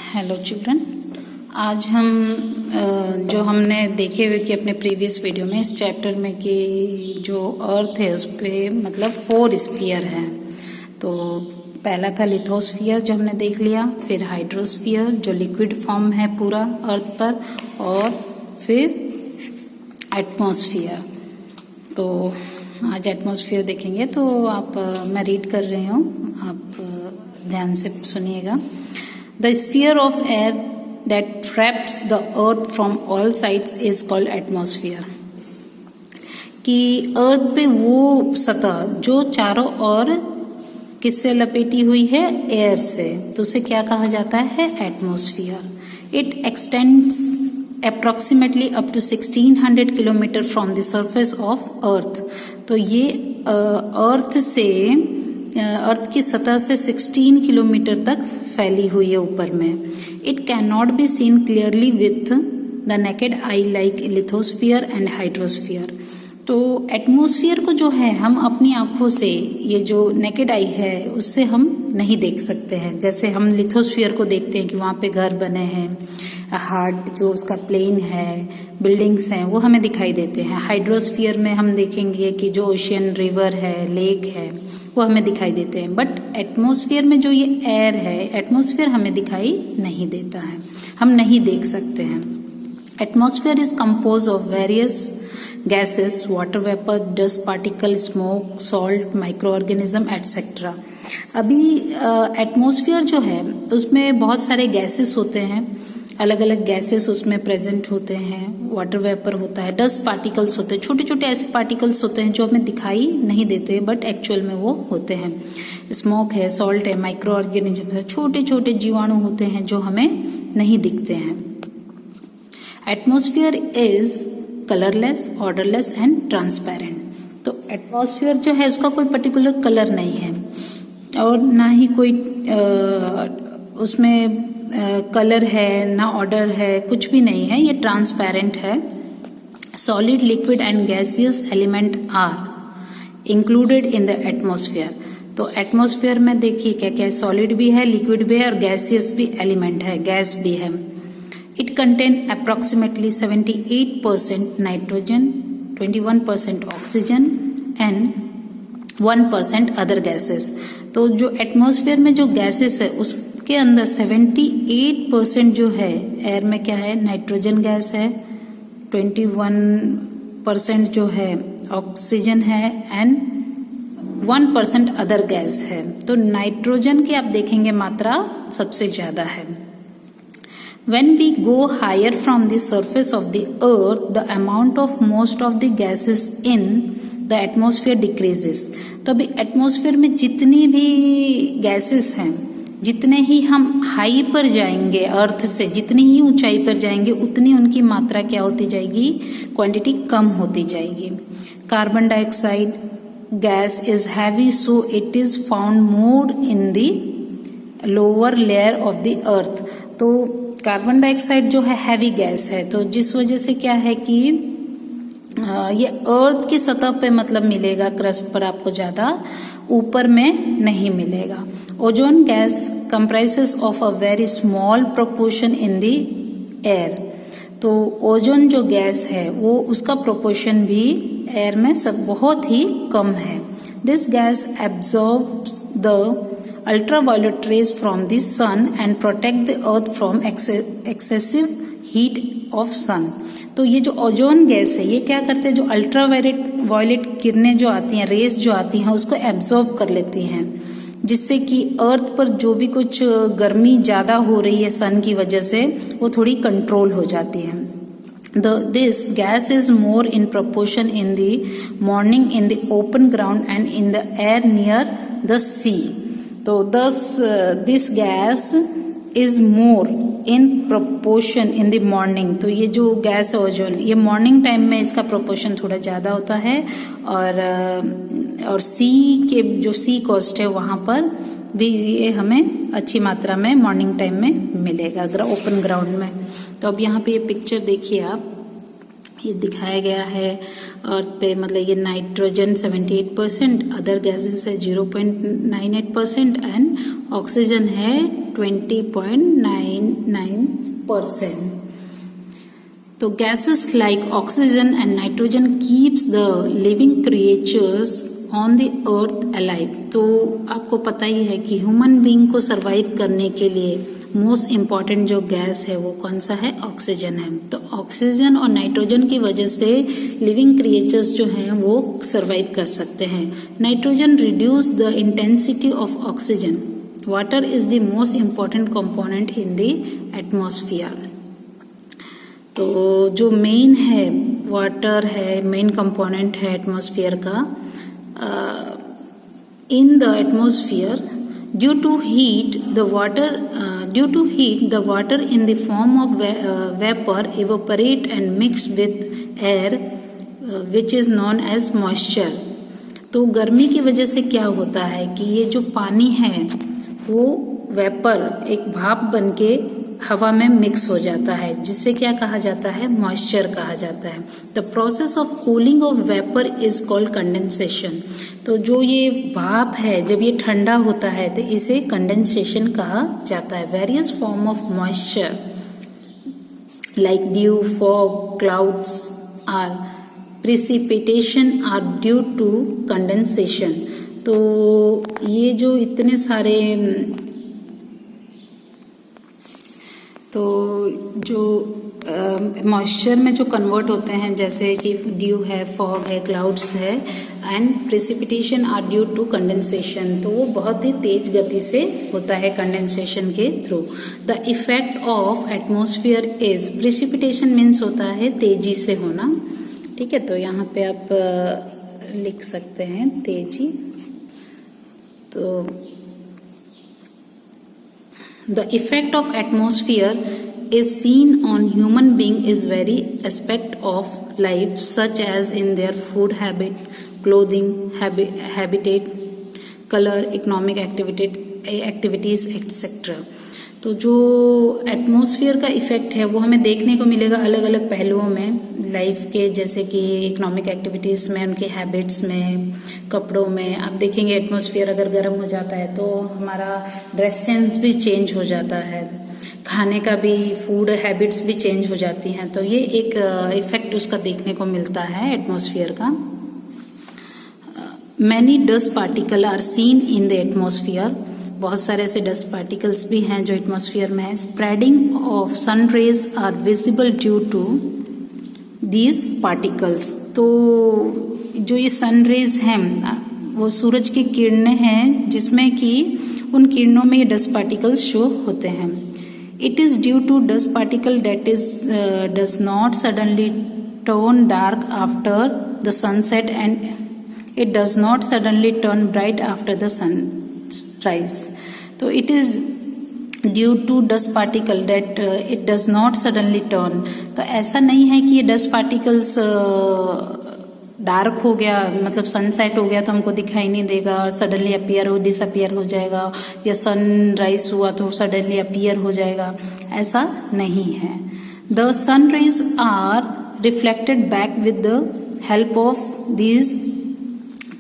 Hello children, आज हम जो हमने देखे हुए कि अपने प्रीवियस वीडियो में इस चैप्टर में कि जो अर्थ है उस पर मतलब 4 स्फीयर हैं। तो पहला था लिथोस्फीयर जो हमने देख लिया, फिर हाइड्रोस्फीयर जो लिक्विड फॉर्म है पूरा अर्थ पर, और फिर एटमॉस्फेयर। तो आज एटमॉस्फेयर देखेंगे। तो आप मैं रीड कर रही हूँ, आप ध्यान से सुनिएगा। The sphere of air that traps the earth from all sides is called atmosphere। कि अर्थ पे वो सतह जो चारों ओर किससे लपेटी हुई है, एयर से, तो उसे क्या कहा जाता है, atmosphere. It extends approximately up to 1600 kilometre from the surface of earth. तो ये अर्थ की सतह से 16 किलोमीटर तक फैली हुई है ऊपर में। It can not be seen clearly with the naked I like lithosphere and hydrosphere. तो एटमॉस्फेयर को जो है हम अपनी आंखों से, ये जो नेकेड आई है उससे हम नहीं देख सकते हैं। जैसे हम लिथोस्फीयर को देखते हैं कि वहाँ पे घर बने हैं, हार्ड जो उसका प्लेन है, बिल्डिंग्स हैं, वो हमें दिखाई देते हैं। हाइड्रोस्फीयर में हम देखेंगे कि जो ओशियन, रिवर है, लेक है, वो हमें दिखाई देते हैं। बट एटमॉस्फेयर में जो ये एयर है, एटमॉस्फेयर हमें दिखाई नहीं देता है, हम नहीं देख सकते हैं। Atmosphere is compose of various gases, water vapour, dust particle, smoke, salt, micro organism etcetera. अभी एटमॉस्फेयर जो है उसमें बहुत सारे गैसेस होते हैं, अलग अलग गैसेस उसमें प्रेजेंट होते हैं। वाटर वेपर होता है, डस्ट पार्टिकल्स होते हैं, छोटे छोटे ऐसे पार्टिकल्स होते हैं जो हमें दिखाई नहीं देते बट एक्चुअल में वो होते हैं। स्मोक है, सॉल्ट है, माइक्रो ऑर्गेनिज्म है, छोटे छोटे जीवाणु होते हैं जो हमें नहीं दिखते हैं। Atmosphere is colourless, odourless and transparent. तो एटमॉस्फेयर जो है उसका कोई पर्टिकुलर कलर नहीं है और ना ही कोई उसमें कलर है, ना ऑर्डर है, कुछ भी नहीं है। ये ट्रांसपेरेंट है। Solid, liquid and gaseous element are included in the atmosphere. तो एटमॉस्फेयर में देखिए क्या क्या, सॉलिड भी है, लिक्विड भी है और गैसियस भी एलिमेंट है, गैस भी है। It contain approximately 78% nitrogen, 21% oxygen and 1% other gases. तो जो एटमॉस्फेयर में जो गैसेस है उसके अंदर 78% जो है एयर में क्या है, नाइट्रोजन गैस है, 21% जो है ऑक्सीजन है एंड 1% अदर गैस है। तो नाइट्रोजन की आप देखेंगे मात्रा सबसे ज्यादा है। When we go higher from the surface of the earth, the amount of most of the gases in the atmosphere decreases। तो अभी एटमॉस्फेयर में जितनी भी गैसेस हैं, जितने ही हम हाई पर जाएंगे, अर्थ से जितनी ही ऊंचाई पर जाएंगे उतनी उनकी मात्रा क्या होती जाएगी, क्वांटिटी कम होती जाएगी। Carbon dioxide gas is heavy, so it is found more in the lower layer of the earth. तो कार्बन डाइऑक्साइड जो है हैवी गैस है, तो जिस वजह से क्या है कि ये अर्थ की सतह पे मतलब मिलेगा, क्रस्ट पर आपको ज्यादा, ऊपर में नहीं मिलेगा। Ozone gas comprises of a very small proportion in the air. तो ओजोन जो गैस है वो उसका प्रोपोर्शन भी एयर में सब बहुत ही कम है। This gas absorbs the ultraviolet rays from the sun and protect the earth from excessive heat of sun। तो ये जो ओजोन गैस है ये क्या करते हैं, जो अल्ट्रावायलेट किरणें जो आती हैं, रेस जो आती हैं, उसको एब्जॉर्ब कर लेती हैं, जिससे कि अर्थ पर जो भी कुछ गर्मी ज्यादा हो रही है सन की वजह से वो थोड़ी कंट्रोल हो जाती है। This gas is more in proportion in the morning in the open ground and in the air near the sea। तो thus this gas is more in proportion in the morning। तो ये जो gas है ozone, ये morning time में इसका proportion थोड़ा ज़्यादा होता है और सी के जो सी कोस्ट है वहाँ पर भी ये हमें अच्छी मात्रा में मॉर्निंग टाइम में मिलेगा ओपन ग्राउंड में। तो अब यहाँ पे ये पिक्चर देखिए आप, ये दिखाया गया है अर्थ पे, मतलब ये नाइट्रोजन 78%, अदर गैसेस है 0.98% एंड ऑक्सीजन है 20.99%. तो gases like oxygen and nitrogen keeps the living creatures on the earth alive. तो आपको पता ही है कि ह्यूमन बीइंग को सरवाइव करने के लिए मोस्ट इम्पॉर्टेंट जो गैस है वो कौन सा है, ऑक्सीजन है। तो ऑक्सीजन और नाइट्रोजन की वजह से लिविंग क्रिएचर्स जो हैं वो सर्वाइव कर सकते हैं। Nitrogen reduce the intensity of oxygen. Water is the most important component in the atmosphere. तो जो मेन है वाटर है, मेन कंपोनेंट है एटमॉस्फेयर का। इन the atmosphere due to heat the water in the form of vapor evaporate and mix with air which is known as moisture. तो गर्मी की वजह से क्या होता है कि ये जो पानी है वो वेपर, एक भाप बनके हवा में मिक्स हो जाता है, जिससे क्या कहा जाता है, मॉइस्चर कहा जाता है। The process of cooling of vapour is called condensation. तो जो ये भाप है जब ये ठंडा होता है तो इसे कंडेंसेशन कहा जाता है। Various form of moisture like dew, fog, clouds are precipitation are due to condensation. तो ये जो इतने सारे तो जो मॉइस्चर में जो कन्वर्ट होते हैं, जैसे कि ड्यू है, फॉग है, क्लाउड्स है and precipitation are due to condensation. तो वो बहुत ही तेज गति से होता है कंडेंसेशन के through. The effect of atmosphere is, precipitation means होता है तेजी से होना, ठीक है। तो यहाँ पे आप लिख सकते हैं तेजी। तो the effect of atmosphere is seen on human being is very aspect of life such as in their food habit, clothing, habitat, color, economic activities etc. तो जो एटमॉस्फेयर का इफेक्ट है वो हमें देखने को मिलेगा अलग अलग पहलुओं में लाइफ के, जैसे कि इकोनॉमिक एक्टिविटीज़ में, उनके हैबिट्स में, कपड़ों में। आप देखेंगे एटमॉस्फेयर अगर गर्म हो जाता है तो हमारा ड्रेस सेंस भी चेंज हो जाता है, खाने का भी, फूड हैबिट्स भी चेंज हो जाती हैं। तो ये एक इफेक्ट उसका देखने को मिलता है एटमॉस्फेयर का। Many dust particle are seen in the atmosphere. बहुत सारे ऐसे डस्ट पार्टिकल्स भी हैं जो एटमॉस्फेयर में है। Spreading of sun rays are visible due to these particles. तो जो ये सन रेज हैं वो सूरज की किरणें हैं जिसमें कि उन किरणों में ये डस्ट पार्टिकल्स शो होते हैं। It is due to dust particle that is does not suddenly turn dark after the sunset and it does not suddenly turn bright after the sunrise. तो it is due to dust particle that it does not suddenly turn. तो ऐसा नहीं है कि ये dust particles dark हो गया, मतलब सनसेट हो गया तो हमको दिखाई नहीं देगा और सडनली अपीयर हो, डिसअपीयर हो जाएगा, या सनराइज हुआ तो सडनली अपीयर हो जाएगा, ऐसा नहीं है। The sun rays are reflected back with the help of these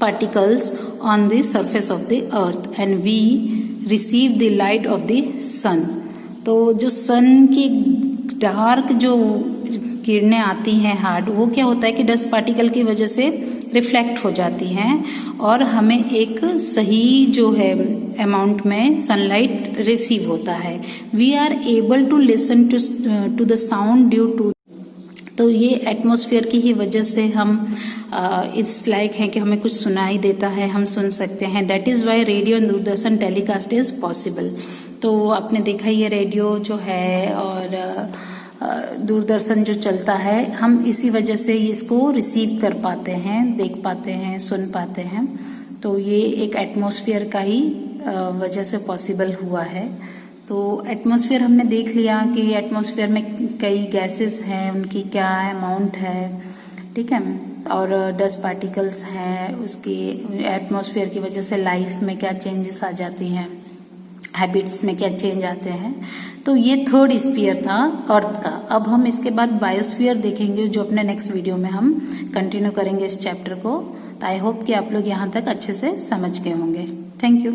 particles on the surface of the earth and we receive the light of the sun. तो जो सन की डार्क जो किरणें आती हैं हार्ड, वो क्या होता है कि डस्ट पार्टिकल की वजह से रिफ्लेक्ट हो जाती हैं और हमें एक सही जो है अमाउंट में सनलाइट रिसीव होता है। We are able to listen to the sound due to. तो ये एटमॉस्फेयर की ही वजह से हम इस लायक हैं कि हमें कुछ सुनाई देता है, हम सुन सकते हैं। That is why radio and Doordarshan telecast is possible. तो आपने देखा ये रेडियो जो है और दूरदर्शन जो चलता है, हम इसी वजह से इसको रिसीव कर पाते हैं, देख पाते हैं, सुन पाते हैं। तो ये एक एटमॉस्फेयर का ही वजह से पॉसिबल हुआ है। तो एटमॉस्फेयर हमने देख लिया कि एटमॉस्फेयर में कई गैसेस हैं, उनकी क्या अमाउंट है, ठीक है, और डस्ट पार्टिकल्स हैं, उसकी एटमॉस्फेयर की वजह से लाइफ में क्या चेंजेस आ जाती हैं, हैबिट्स में क्या चेंज आते हैं। तो ये थर्ड स्फीयर था अर्थ का। अब हम इसके बाद बायोस्फीयर देखेंगे जो अपने नेक्स्ट वीडियो में हम कंटिन्यू करेंगे इस चैप्टर को। तो आई होप कि आप लोग यहाँ तक अच्छे से समझ गए होंगे। Thank you.